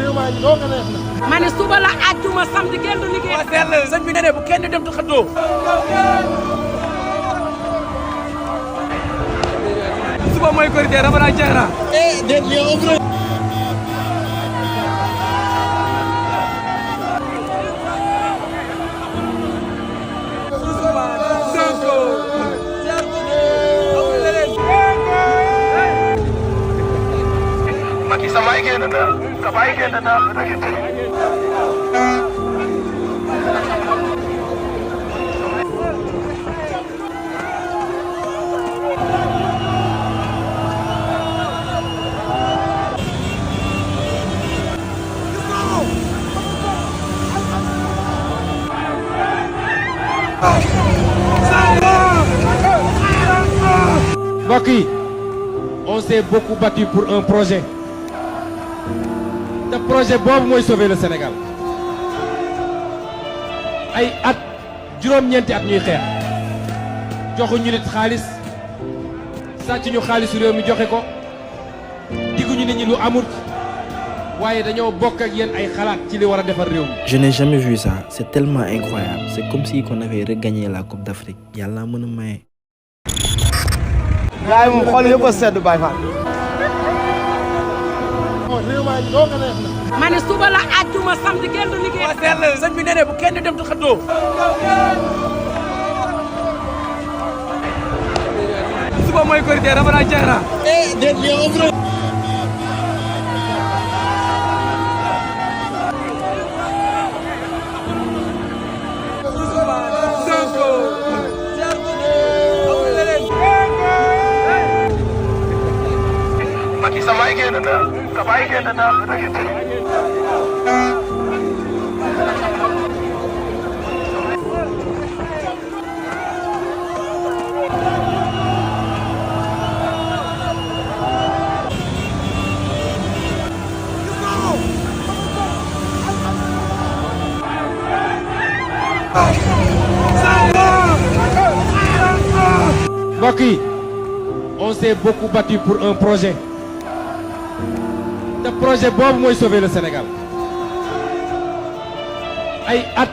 réew maa ngi doog a neex na. ma ne suba la àjjuma samedi kenn du liggéey. waaw sell sëñ bi ne bu kenn dem tu xëddoo. suba mooy korité Ramadan jeex na. déet yow ëpp na. Macky sa baay génn na sa baay génn na mbokk yi on s'est beaucoup battu pour un projet te projet boobu mooy sauver le Sénégal ay at juróom-ñeenti at ñuy xeex joxuñu nit xaalis sàcc ñu xaalisu réew mi joxe ko digguñu nit ñi lu amul waaye dañoo bokk ak yéen ay xalaat ci li war a defar réew mi. Je n'ai jamais vu ça, c'est tellement incroyable, c'est comme si on avait regagné la Coupe d'Afrique. Yàlla mën a maye. gars yi moom xool yëpp a sedd Baye Fall. réew maa ngi doog a neex na. ma ne suba la àjjuma samedi kenn du liggéey. waaw sell sëñ bi ne bu kenn dem tu xëddoo. suba mooy korité Ramadan jeex na. déet yow ëpp na. Macky sa baay génn na sa baay génn na mbokk yi on s'est beaucoup battu pour un projet te projet boobu mooy sauver le Sénégal ay at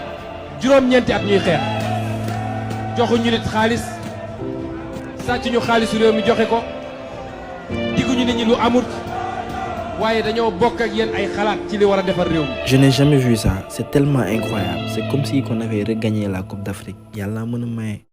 juróom-ñeenti at ñuy xeex joxuñu nit xaalis sàcc ñu xaalisu réew mi joxe ko digguñu nit ñi lu amul waaye dañoo bokk ak yéen ay xalaat ci li war a defar réew mi. Je n'ai jamais vu ça, c'est tellement incroyable, c'est comme si on avait regagné la Coupe d'Afrique. Yàlla mën a maye.